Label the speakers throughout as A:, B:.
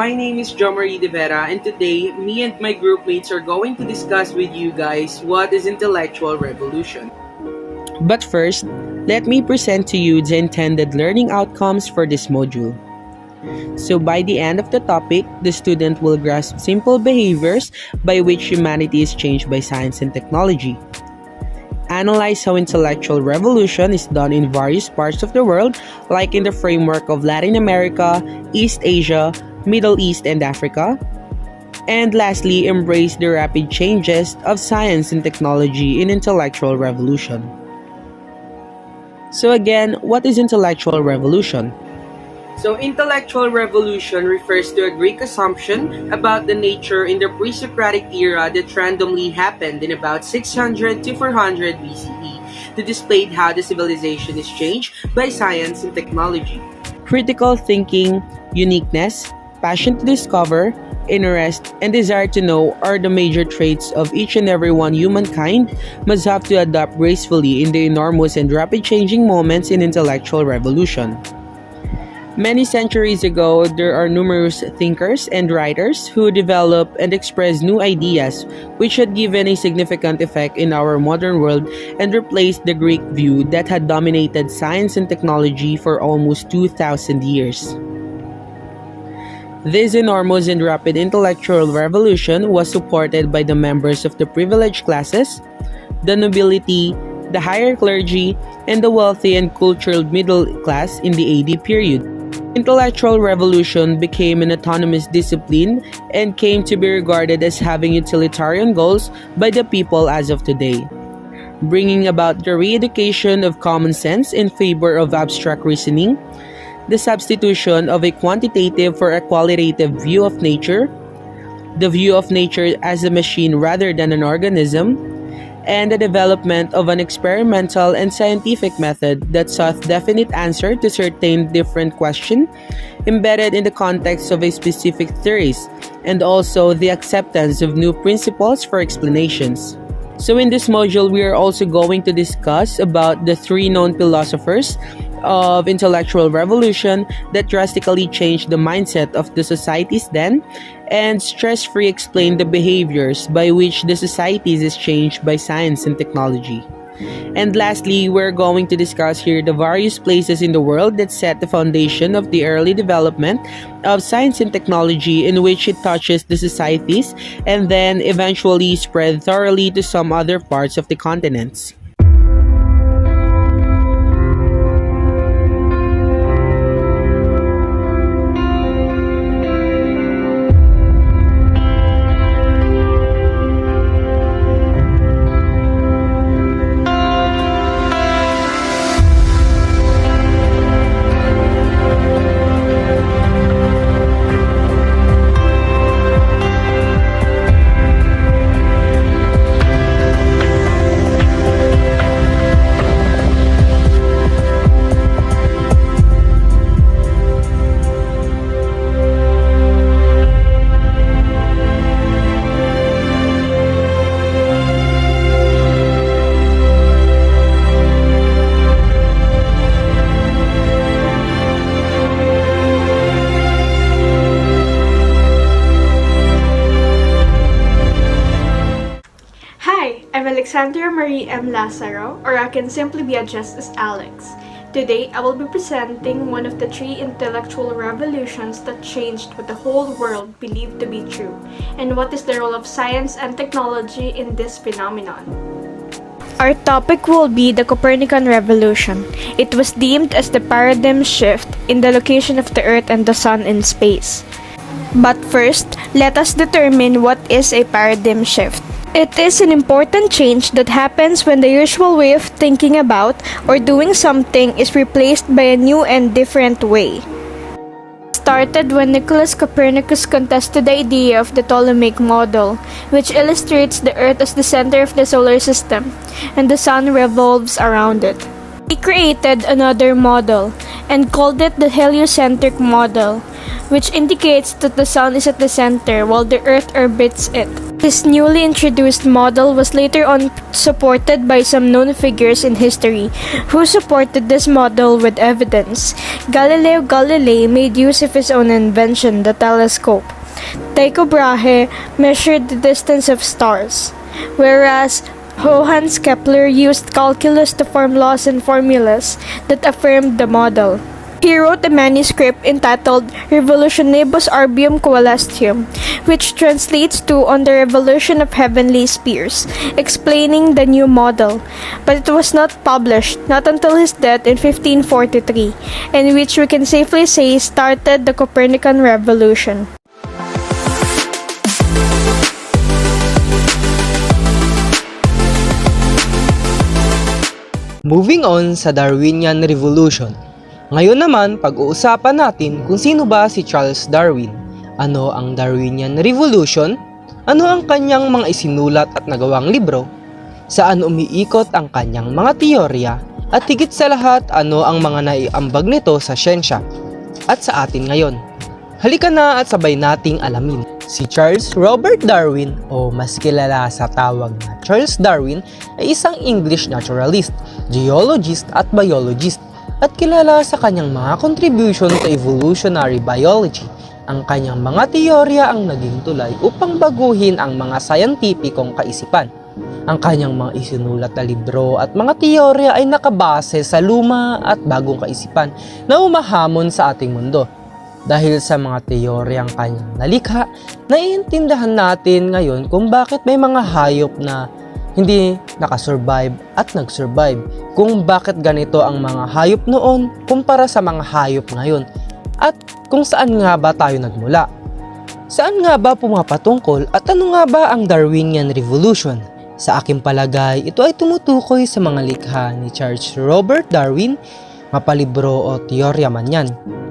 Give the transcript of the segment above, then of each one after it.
A: my name is Jomarie de Vera, and today, me and my group mates are going to discuss with you guys what is intellectual revolution.
B: But first, let me present to you the intended learning outcomes for this module. So by the end of the topic, the student will grasp simple behaviors by which humanity is changed by science and technology. Analyze how intellectual revolution is done in various parts of the world, like in the framework of Latin America, East Asia, Middle East, and Africa. And lastly, embrace the rapid changes of science and technology in intellectual revolution. So again, what is intellectual revolution?
A: So, intellectual revolution refers to a Greek assumption about the nature in the pre-Socratic era that randomly happened in about 600 to 400 BCE to display how the civilization is changed by science and technology.
B: Critical thinking, uniqueness, passion to discover, interest, and desire to know are the major traits of each and every one humankind must have to adapt gracefully in the enormous and rapid changing moments in intellectual revolution. Many centuries ago, there are numerous thinkers and writers who developed and expressed new ideas which had given a significant effect in our modern world and replaced the Greek view that had dominated science and technology for almost 2,000 years. This enormous and rapid intellectual revolution was supported by the members of the privileged classes, the nobility, the higher clergy, and the wealthy and cultured middle class in the AD period. Intellectual revolution became an autonomous discipline and came to be regarded as having utilitarian goals by the people as of today, bringing about the re-education of common sense in favor of abstract reasoning, the substitution of a quantitative for a qualitative view of nature, the view of nature as a machine rather than an organism, and the development of an experimental and scientific method that sought definite answer to certain different questions embedded in the context of a specific theories, and also the acceptance of new principles for explanations. So in this module, we are also going to discuss about the three known philosophers of intellectual revolution that drastically changed the mindset of the societies then, and stress-free explain the behaviors by which the societies is changed by science and technology. And lastly, we're going to discuss here the various places in the world that set the foundation of the early development of science and technology in which it touches the societies and then eventually spread thoroughly to some other parts of the continents.
C: I'm Alexandra Marie M. Lazaro, or I can simply be addressed as Alex. Today, I will be presenting one of the three intellectual revolutions that changed what the whole world believed to be true, and what is the role of science and technology in this phenomenon. Our topic will be the Copernican Revolution. It was deemed as the paradigm shift in the location of the Earth and the Sun in space. But first, let us determine what is a paradigm shift. It is an important change that happens when the usual way of thinking about or doing something is replaced by a new and different way. It started when Nicholas Copernicus contested the idea of the Ptolemaic model, which illustrates the Earth as the center of the solar system, and the Sun revolves around it. He created another model, and called it the heliocentric model, which indicates that the Sun is at the center while the Earth orbits it. This newly introduced model was later on supported by some known figures in history who supported this model with evidence. Galileo Galilei made use of his own invention, the telescope. Tycho Brahe measured the distance of stars, whereas Johannes Kepler used calculus to form laws and formulas that affirmed the model. He wrote a manuscript entitled Revolutionibus Orbium Coelestium, which translates to On the Revolution of Heavenly Spheres, explaining the new model, but it was not published, not until his death in 1543, and which we can safely say started the Copernican Revolution.
D: Moving on sa Darwinian Revolution. Ngayon naman, pag-uusapan natin kung sino ba si Charles Darwin. Ano ang Darwinian Revolution? Ano ang kanyang mga isinulat at nagawang libro? Saan umiikot ang kanyang mga teorya? At higit sa lahat, ano ang mga naiambag nito sa siyensya? At sa atin ngayon. Halika na at sabay nating alamin. Si Charles Robert Darwin o mas kilala sa tawag na Charles Darwin ay isang English naturalist, geologist at biologist at kilala sa kanyang mga contribution to evolutionary biology. Ang kanyang mga teorya ang naging tulay upang baguhin ang mga sayantipikong kaisipan. Ang kanyang mga isinulat na libro at mga teorya ay nakabase sa luma at bagong kaisipan na umahamon sa ating mundo. Dahil sa mga teoryang kanyang nalikha, naiintindihan natin ngayon kung bakit may mga hayop na hindi nakasurvive at nagsurvive. Kung bakit ganito ang mga hayop noon kumpara sa mga hayop ngayon. At kung saan nga ba tayo nagmula. Saan nga ba pumapatungkol at ano nga ba ang Darwinian Revolution? Sa aking palagay, ito ay tumutukoy sa mga likha ni Charles Robert Darwin, mapalibro o teorya man yan,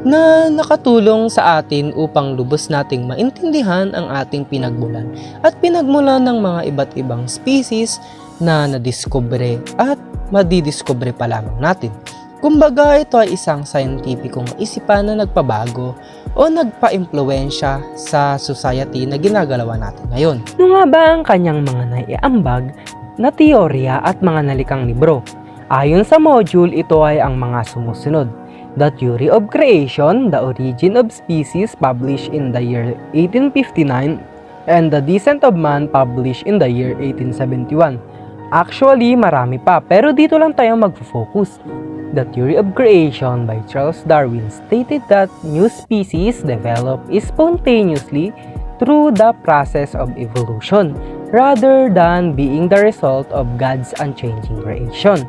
D: na nakatulong sa atin upang lubos nating maintindihan ang ating pinagmulan at pinagmulan ng mga iba't ibang species na nadiskubre at madidiskubre pa lamang natin. Kumbaga, ito ay isang scientificong isipan na nagpabago o nagpa-impluwensya sa society na ginagalawan natin ngayon.
B: Ano nga ba ang kanyang mga naiambag na teorya at mga nalikang libro? Ayon sa module, ito ay ang mga sumusunod. The Theory of Creation, The Origin of Species, published in the year 1859, and The Descent of Man, published in the year 1871. Actually, marami pa, pero dito lang tayo mag-focus. The Theory of Creation by Charles Darwin stated that new species develop spontaneously through the process of evolution, rather than being the result of God's unchanging creation.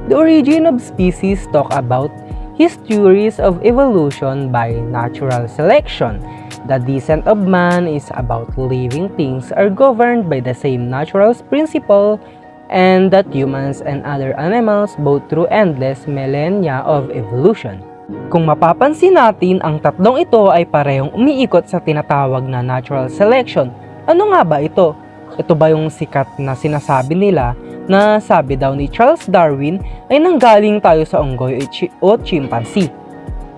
B: The Origin of Species talk about his theories of evolution by natural selection. The Descent of Man is about living things are governed by the same natural principle, and that humans and other animals both through endless millennia of evolution. Kung mapapansin natin, ang tatlong ito ay parehong umiikot sa tinatawag na natural selection. Ano nga ba ito? Ito ba yung sikat na sinasabi nila na sabi daw ni Charles Darwin ay nanggaling tayo sa unggoy o chimpanzee?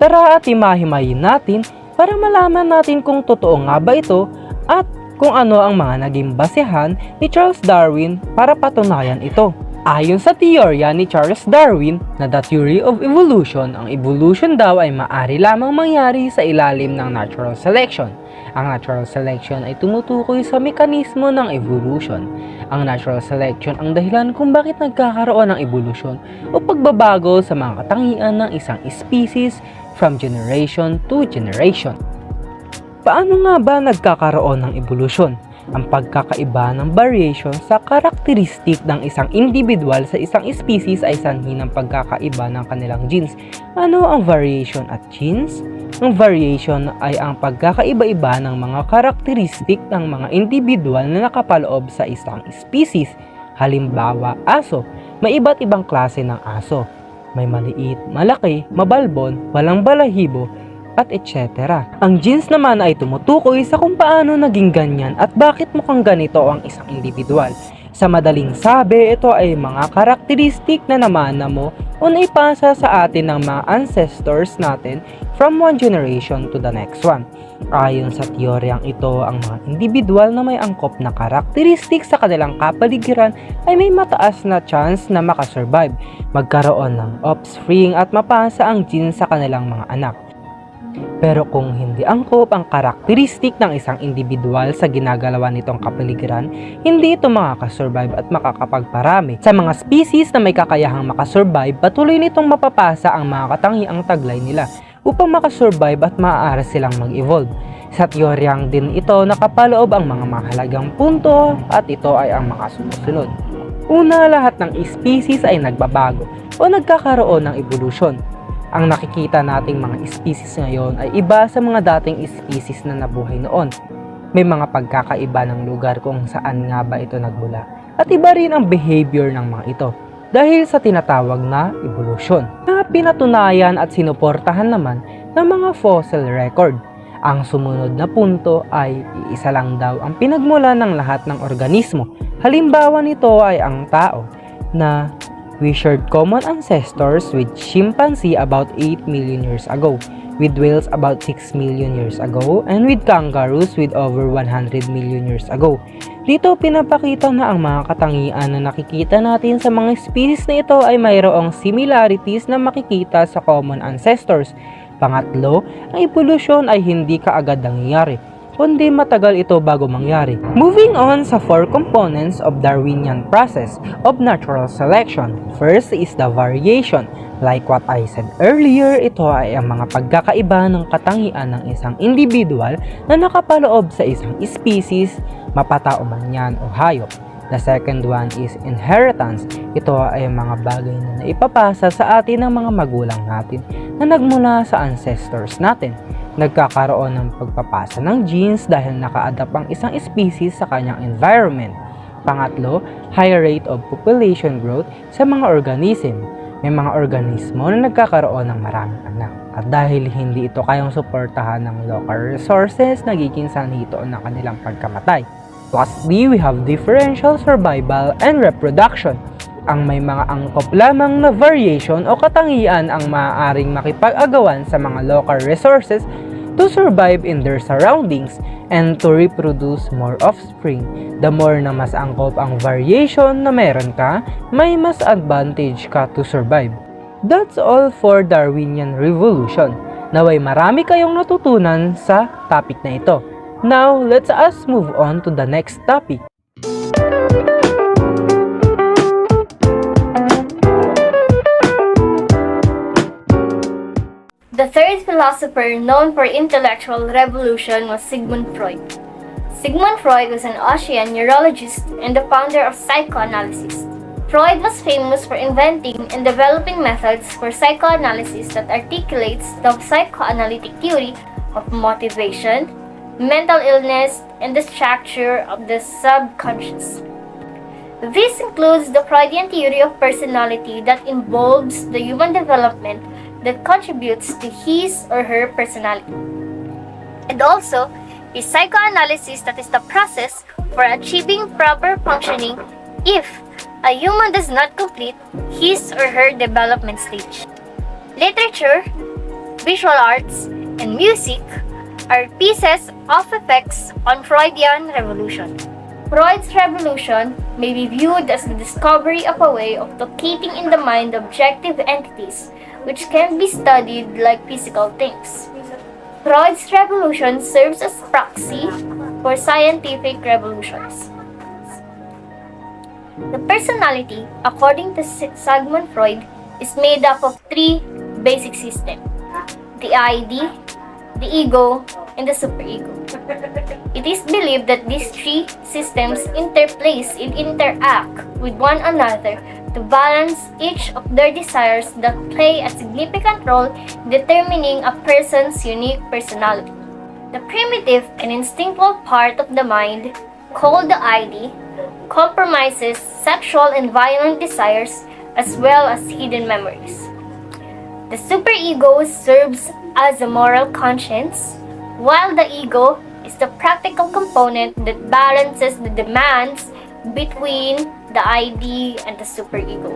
B: Tara at imahimayin natin para malaman natin kung totoo nga ba ito at kung ano ang mga naging basehan ni Charles Darwin para patunayan ito. Ayon sa teorya ni Charles Darwin na The Theory of Evolution, ang evolution daw ay maaari lamang mangyari sa ilalim ng natural selection. Ang natural selection ay tumutukoy sa mekanismo ng evolution. Ang natural selection ang dahilan kung bakit nagkakaroon ng evolution o pagbabago sa mga katangian ng isang species from generation to generation. Paano nga ba nagkakaroon ng evolusyon? Ang pagkakaiba ng variation sa karakteristik ng isang individual sa isang species ay sanhi ng pagkakaiba ng kanilang genes. Ano ang variation at genes? Ang variation ay ang pagkakaiba-iba ng mga karakteristik ng mga individual na nakapaloob sa isang species. Halimbawa, aso. May iba't ibang klase ng aso. May maliit, malaki, mabalbon, walang balahibo, at etc. Ang genes naman ay tumutukoy sa kung paano naging ganyan at bakit mukhang ganito ang isang individual. Sa madaling sabi, ito ay mga karakteristik na namana mo o naipasa sa atin ng mga ancestors natin
D: from one generation to the next one. Ayon sa teoryang ito, ang mga individual na may angkop na karakteristik sa kanilang kapaligiran ay may mataas na chance na makasurvive, magkaroon ng offspring at mapasa ang genes sa kanilang mga anak. Pero kung hindi angkop ang karakteristik ng isang individual sa ginagalawan nitong kapaligiran, hindi ito makakasurvive at makakapagparami. Sa mga species na may kakayahang makasurvive, patuloy nitong mapapasa ang mga katangiang taglay nila upang makasurvive at maaari silang mag-evolve. Sa teoryang din ito nakapaloob ang mga mahalagang punto at ito ay ang mga sumusunod. Una, lahat ng species ay nagbabago o nagkakaroon ng evolution. Ang nakikita nating mga species ngayon ay iba sa mga dating species na nabuhay noon. May mga pagkakaiba ng lugar kung saan nga ba ito nagmula at iba rin ang behavior ng mga ito dahil sa tinatawag na evolution na pinatunayan at sinuportahan naman ng mga fossil record. Ang sumunod na punto ay iisa lang daw ang pinagmula ng lahat ng organismo. Halimbawa nito ay ang tao na we shared common ancestors with chimpanzee about 8 million years ago, with whales about 6 million years ago, and with kangaroos with over 100 million years ago. Dito pinapakita na ang mga katangian na nakikita natin sa mga species na ito ay mayroong similarities na makikita sa common ancestors. Pangatlo, ang evolusyon ay hindi kaagad nangyayari, kundi matagal ito bago mangyari. Moving on sa 4 components of Darwinian process of natural selection. First is the variation. Like what I said earlier, ito ay ang mga pagkakaiba ng katangian ng isang individual na nakapaloob sa isang species, mapatao man yan o hayop. The second one is inheritance. Ito ay mga bagay na naipapasa sa atin ng mga magulang natin na nagmula sa ancestors natin. Nagkakaroon ng pagpapasa ng genes dahil naka-adapt ang isang species sa kanyang environment. Pangatlo, high rate of population growth sa mga organism. May mga organismo na nagkakaroon ng maraming anak. At dahil hindi ito kayang suportahan ng local resources, nagiging sanhito ng kanilang pagkamatay. Lastly, we have differential survival and reproduction. Ang may mga angkop lamang na variation o katangian ang maaaring makipag-agawan sa mga local resources to survive in their surroundings and to reproduce more offspring. The more na mas angkop ang variation na meron ka, may mas advantage ka to survive. That's all for Darwinian Revolution. Naway marami kayong natutunan sa topic na ito. Now, let's us move on to the next topic.
E: The third philosopher known for intellectual revolution was Sigmund Freud. Sigmund Freud was an Austrian neurologist and the founder of psychoanalysis. Freud was famous for inventing and developing methods for psychoanalysis that articulates the psychoanalytic theory of motivation, mental illness, and the structure of the subconscious. This includes the Freudian theory of personality that involves the human development that contributes to his or her personality. And also, is psychoanalysis that is the process for achieving proper functioning if a human does not complete his or her development stage. Literature, visual arts, and music are pieces of effects on Freudian revolution. Freud's revolution may be viewed as the discovery of a way of locating in the mind objective entities which can be studied like physical things. Freud's revolution serves as proxy for scientific revolutions. The personality, according to Sigmund Freud, is made up of 3 basic systems: the ID, the ego, and the superego. It is believed that these 3 systems interplace and interact with one another to balance each of their desires that play a significant role in determining a person's unique personality. The primitive and instinctual part of the mind, called the ID, compromises sexual and violent desires as well as hidden memories. The superego serves as a moral conscience, while the ego is the practical component that balances the demands between the ID and the superego.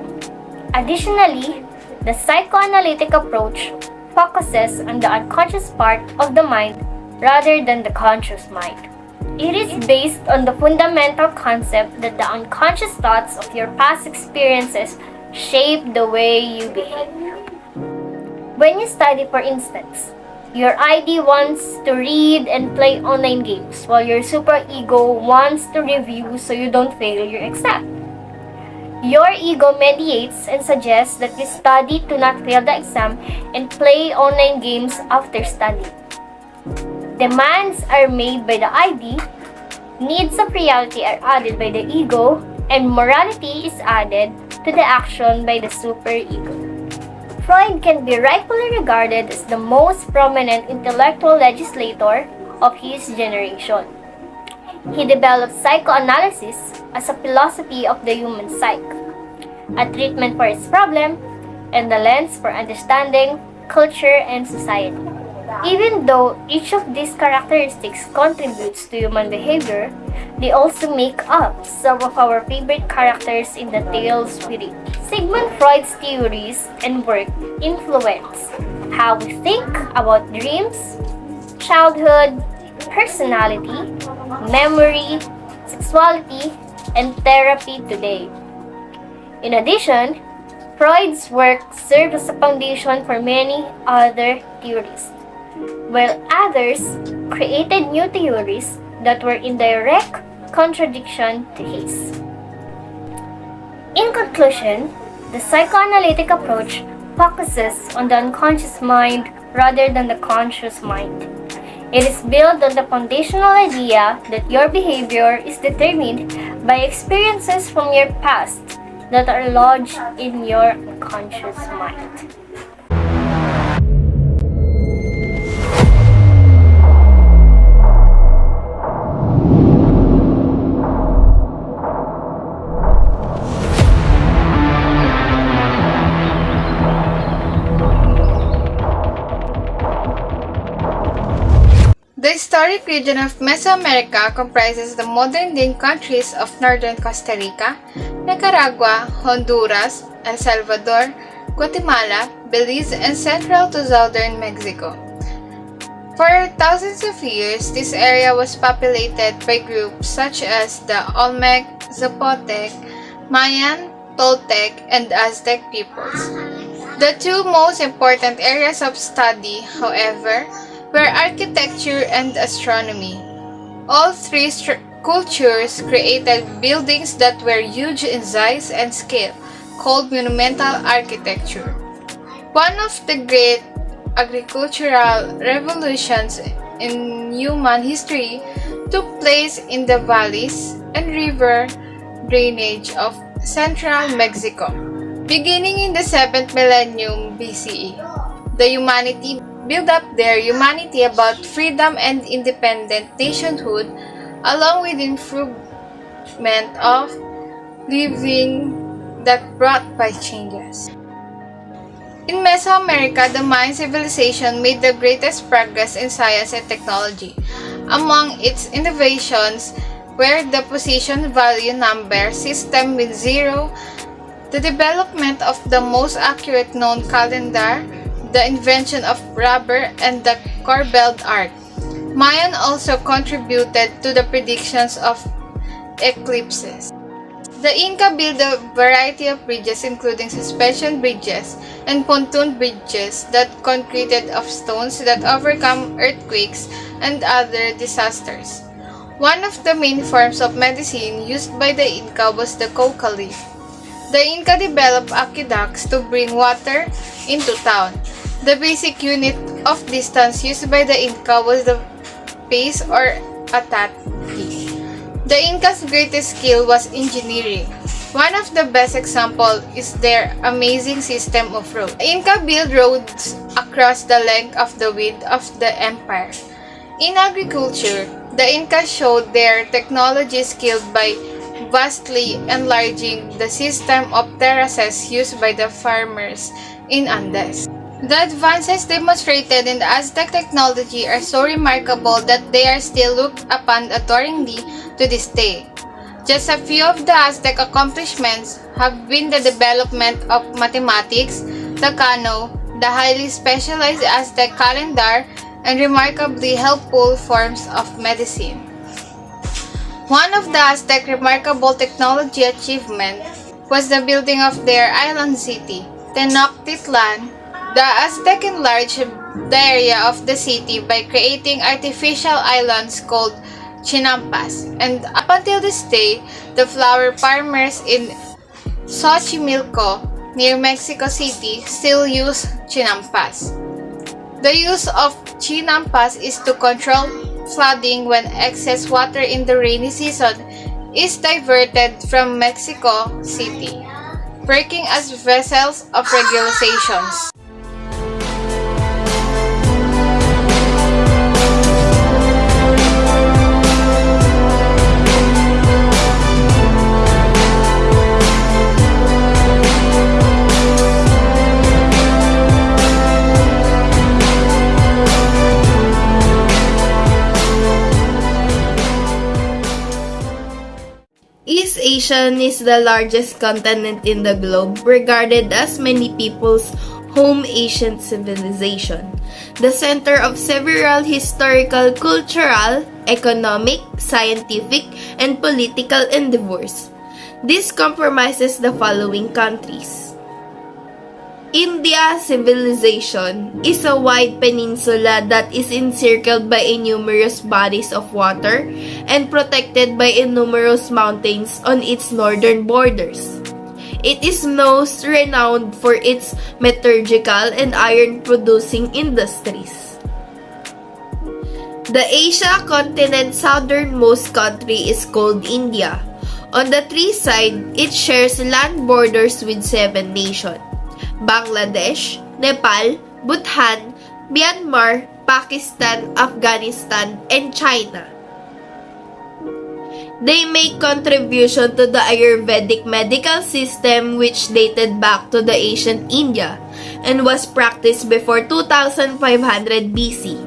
E: Additionally, the psychoanalytic approach focuses on the unconscious part of the mind rather than the conscious mind. It is based on the fundamental concept that the unconscious thoughts of your past experiences shape the way you behave. When you study, for instance, your ID wants to read and play online games while your superego wants to review so you don't fail your exam. Your ego mediates and suggests that you study to not fail the exam and play online games after studying. Demands are made by the ID, needs of reality are added by the ego, and morality is added to the action by the superego. Freud can be rightfully regarded as the most prominent intellectual legislator of his generation. He developed psychoanalysis as a philosophy of the human psyche, a treatment for its problem, and the lens for understanding culture and society. Even though each of these characteristics contributes to human behavior, they also make up some of our favorite characters in the tales we read. Sigmund Freud's theories and work influence how we think about dreams, childhood, personality, memory, sexuality, and therapy today. In addition, Freud's work served as a foundation for many other theories, while others created new theories that were in direct contradiction to his. In conclusion, the psychoanalytic approach focuses on the unconscious mind rather than the conscious mind. It is built on the foundational idea that your behavior is determined by experiences from your past that are lodged in your unconscious mind.
F: The historic region of Mesoamerica comprises the modern-day countries of northern Costa Rica, Nicaragua, Honduras, El Salvador, Guatemala, Belize, and central to southern Mexico. For thousands of years, this area was populated by groups such as the Olmec, Zapotec, Mayan, Toltec, and Aztec peoples. The two most important areas of study, however, were architecture and astronomy. All three cultures created buildings that were huge in size and scale, called monumental architecture. One of the great agricultural revolutions in human history took place in the valleys and river drainage of central Mexico. Beginning in the 7th millennium BCE, the humanity build up their humanity about freedom and independent nationhood, along with improvement of living that brought by changes. In Mesoamerica, the Mayan civilization made the greatest progress in science and technology. Among its innovations were the position value number system with 0, the development of the most accurate known calendar, the invention of rubber, and the corbelled art. Mayan also contributed to the predictions of eclipses. The Inca built a variety of bridges including suspension bridges and pontoon bridges that concreted of stones that overcome earthquakes and other disasters. One of the main forms of medicine used by the Inca was the coca leaf. The Inca developed aqueducts to bring water into town. The basic unit of distance used by the Inca was the pace or atati. The Incas' greatest skill was engineering. One of the best examples is their amazing system of roads. The Inca built roads across the length of the width of the empire. In agriculture, the Incas showed their technology skill by vastly enlarging the system of terraces used by the farmers in Andes. The advances demonstrated in the Aztec technology are so remarkable that they are still looked upon adoringly to this day. Just a few of the Aztec accomplishments have been the development of mathematics, the Kano, the highly specialized Aztec calendar, and remarkably helpful forms of medicine. One of the Aztec remarkable technology achievement was the building of their island city, Tenochtitlan. The Aztec enlarged the area of the city by creating artificial islands called chinampas, and up until this day, the flower farmers in Xochimilco, near Mexico City, still use chinampas. The use of chinampas is to control flooding when excess water in the rainy season is diverted from Mexico City, working as vessels of regulations.
G: East Asia is the largest continent in the globe, regarded as many people's home ancient civilization, the center of several historical, cultural, economic, scientific, and political endeavors. This comprises the following countries. India civilization is a wide peninsula that is encircled by numerous bodies of water and protected by numerous mountains on its northern borders. It is most renowned for its metallurgical and iron-producing industries. The Asia continent's southernmost country is called India. On the three sides, it shares land borders with 7 nations: Bangladesh, Nepal, Bhutan, Myanmar, Pakistan, Afghanistan, and China. They make contribution to the Ayurvedic medical system, which dated back to the ancient India and was practiced before 2500 BC,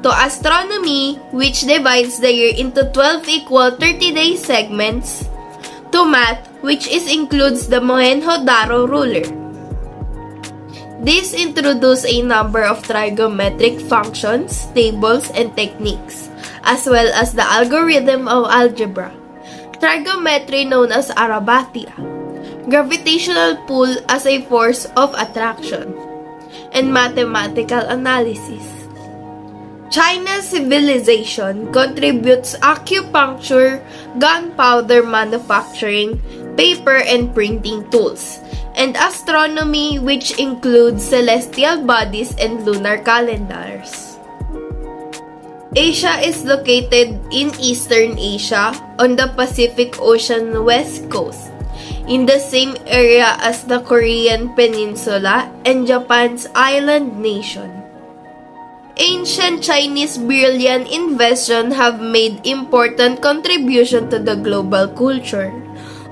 G: to astronomy, which divides the year into 12 equal 30-day segments, to math, which includes the Mohenjo-daro ruler. This introduced a number of trigonometric functions, tables, and techniques, as well as the algorithm of algebra, trigonometry known as Arabatia, gravitational pull as a force of attraction, and mathematical analysis. China's civilization contributes acupuncture, gunpowder manufacturing, paper and printing tools, and astronomy, which includes celestial bodies and lunar calendars. Asia is located in Eastern Asia on the Pacific Ocean west coast, in the same area as the Korean Peninsula and Japan's island nation. Ancient Chinese brilliant inventions have made important contribution to the global culture.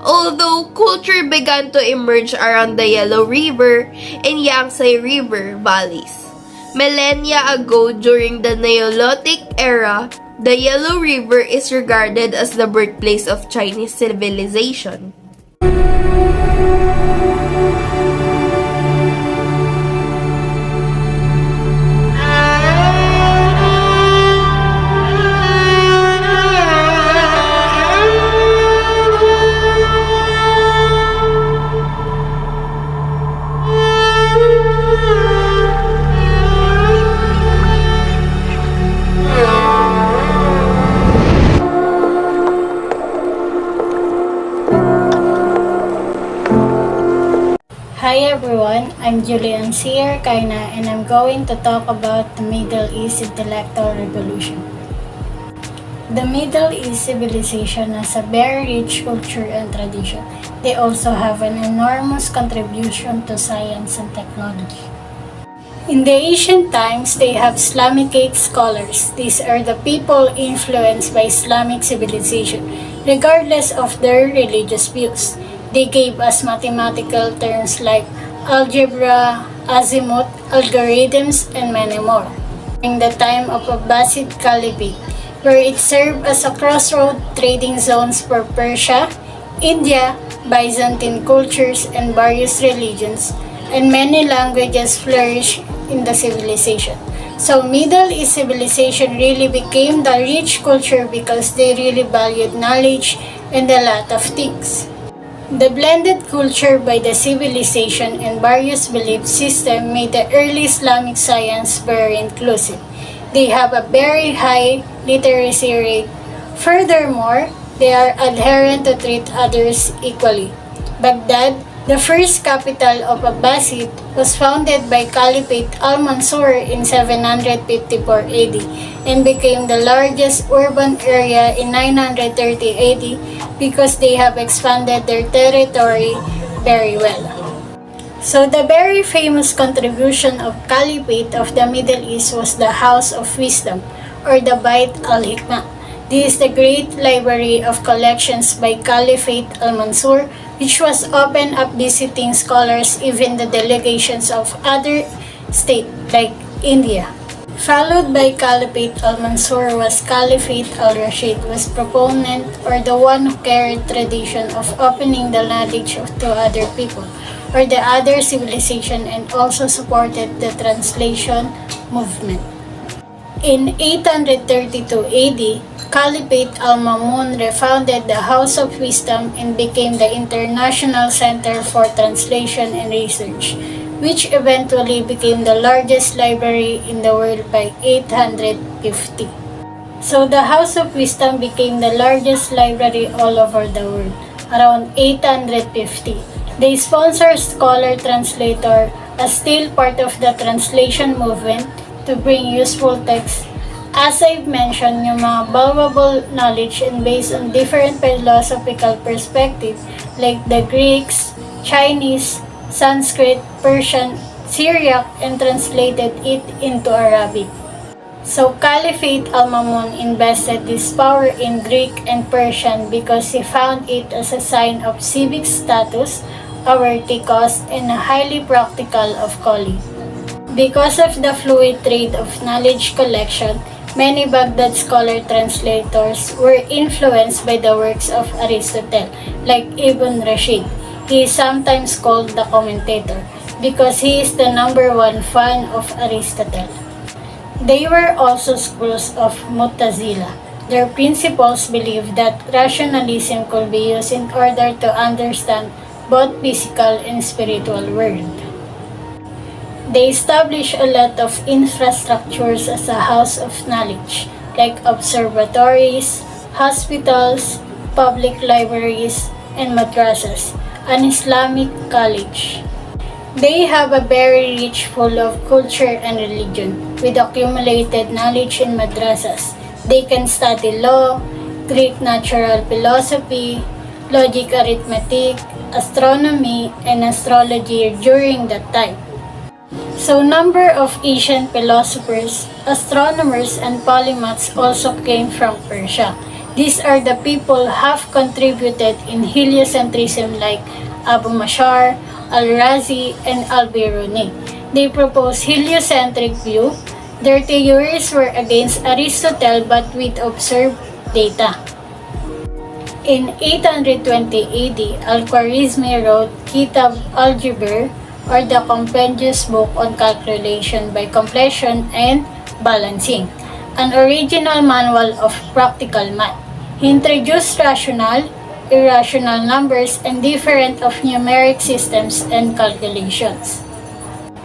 G: Although culture began to emerge around the Yellow River and Yangtze River valleys. Millennia ago during the Neolithic era, the Yellow River is regarded as the birthplace of Chinese civilization.
H: Hi everyone, I'm Julian C. Arcayna and I'm going to talk about the Middle East Intellectual Revolution. The Middle East civilization has a very rich culture and tradition. They also have an enormous contribution to science and technology. In the ancient times, they have Islamicate scholars. These are the people influenced by Islamic civilization, regardless of their religious views. They gave us mathematical terms like algebra, azimuth, algorithms, and many more. During the time of Abbasid Caliphate, where it served as a crossroad trading zones for Persia, India, Byzantine cultures, and various religions, and many languages flourished in the civilization. So Middle East civilization really became the rich culture because they really valued knowledge and a lot of things. The blended culture by the civilization and various belief systems made the early Islamic science very inclusive. They have a very high literacy rate. Furthermore, they are adherent to treat others equally. Baghdad, the first capital of Abbasid, was founded by Caliphate Al-Mansur in 754 AD and became the largest urban area in 930 AD because they have expanded their territory very well. So the very famous contribution of Caliphate of the Middle East was the House of Wisdom or the Bait al-Hikmah. This is the great library of collections by Caliphate al-Mansur, which was open up visiting scholars, even the delegations of other states like India. Followed by Caliphate al-Mansur was Caliphate al-Rashid, was proponent or the one who carried tradition of opening the knowledge to other people or the other civilization and also supported the translation movement. In 832 AD, Caliphate al-Mamun refounded the House of Wisdom and became the international center for translation and research, which eventually became the largest library in the world by 850. So the House of Wisdom became the largest library all over the world, around 850. They sponsor scholar translator as still part of the translation movement to bring useful texts. As I've mentioned, yung mga valuable knowledge and based on different philosophical perspective like the Greeks, Chinese, Sanskrit, Persian, Syriac, and translated it into Arabic. So Caliphate al-Mamun invested this power in Greek and Persian because he found it as a sign of civic status, a worthy cause, and a highly practical of calling. Because of the fluid trade of knowledge collection, many Baghdad scholar translators were influenced by the works of Aristotle, like Ibn Rashid. He is sometimes called the commentator because he is the number one fan of Aristotle. They were also schools of Mu'tazila. Their principles believed that rationalism could be used in order to understand both physical and spiritual world. They established a lot of infrastructures as a house of knowledge, like observatories, hospitals, public libraries, and madrasas, an Islamic college. They have a very rich full of culture and religion, with accumulated knowledge in madrasas. They can study law, Greek natural philosophy, logic arithmetic, astronomy, and astrology during that time. So number of Asian philosophers, astronomers, and polymaths also came from Persia. These are the people who have contributed in heliocentrism like Abu Mashar, Al-Razi, and Al-Biruni. They proposed heliocentric view. Their theories were against Aristotle but with observed data. In 820 AD, Al-Khwarizmi wrote Kitab al-Jibr, or the compendious book on calculation by completion and balancing, an original manual of practical math. He introduced rational, irrational numbers and different of numeric systems and calculations.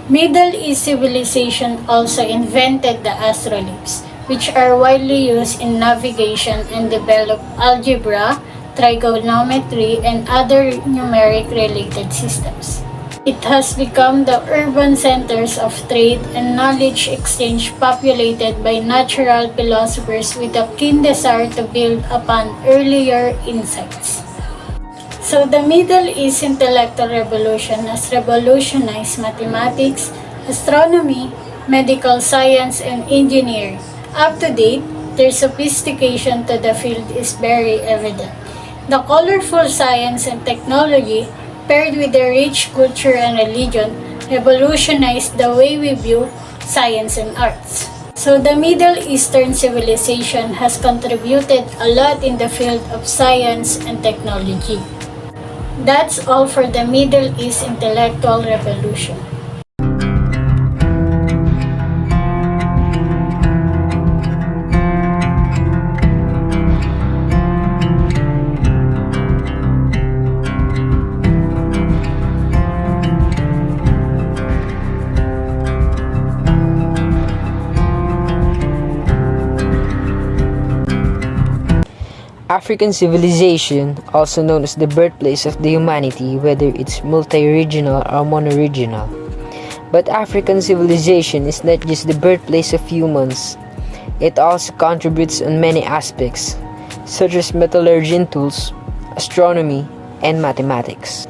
H: Middle East civilization also invented the astrolabes, which are widely used in navigation and developed algebra, trigonometry, and other numeric related systems. It has become the urban centers of trade and knowledge exchange populated by natural philosophers with a keen desire to build upon earlier insights. So the Middle East intellectual revolution has revolutionized mathematics, astronomy, medical science, and engineering. Up to date, their sophistication to the field is very evident. The colorful science and technology paired with their rich culture and religion, revolutionized the way we view science and arts. So the Middle Eastern civilization has contributed a lot in the field of science and technology. That's all for the Middle East Intellectual Revolution.
I: African civilization, also known as the birthplace of the humanity, whether it's multi-regional or mono-regional. But African civilization is not just the birthplace of humans. It also contributes on many aspects, such as metallurgy and tools, astronomy, and mathematics.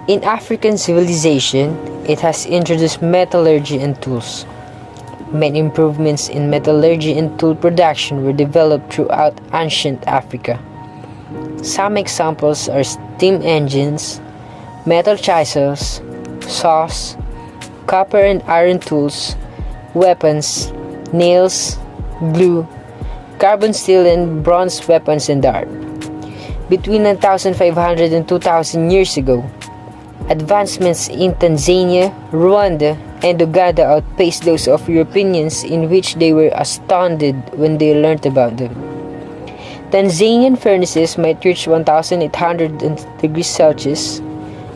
I: In African civilization, it has introduced metallurgy and tools. Many improvements in metallurgy and tool production were developed throughout ancient Africa. Some examples are steam engines, metal chisels, saws, copper and iron tools, weapons, nails, glue, carbon steel and bronze weapons and art. Between 1,500 and 2,000 years ago, advancements in Tanzania, Rwanda, and Uganda outpaced those of Europeans, in which they were astounded when they learned about them. Tanzanian furnaces might reach 1,800 degrees Celsius,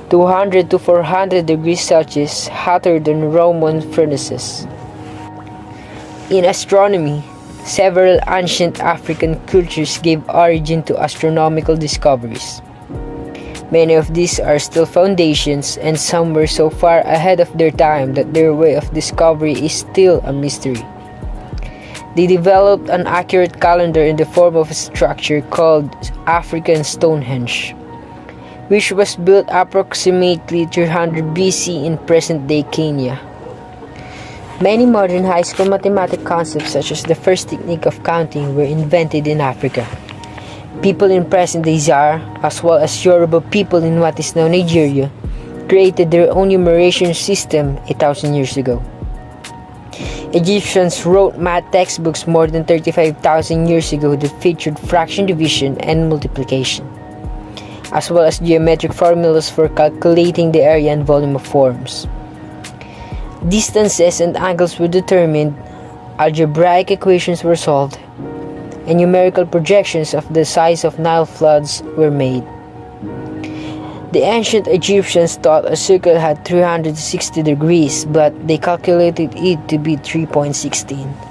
I: 200 to 400 degrees Celsius hotter than Roman furnaces. In astronomy, several ancient African cultures gave origin to astronomical discoveries. Many of these are still foundations, and some were so far ahead of their time that their way of discovery is still a mystery. They developed an accurate calendar in the form of a structure called African Stonehenge, which was built approximately 300 BC in present-day Kenya. Many modern high school mathematical concepts, such as the first technique of counting, were invented in Africa. People in present-day Zaire, as well as Yoruba people in what is now Nigeria, created their own numeration system 1,000 years ago. Egyptians wrote math textbooks more than 35,000 years ago that featured fraction division and multiplication, as well as geometric formulas for calculating the area and volume of forms. Distances and angles were determined, algebraic equations were solved, and numerical projections of the size of Nile floods were made. The ancient Egyptians thought a circle had 360 degrees, but they calculated it to be 3.16.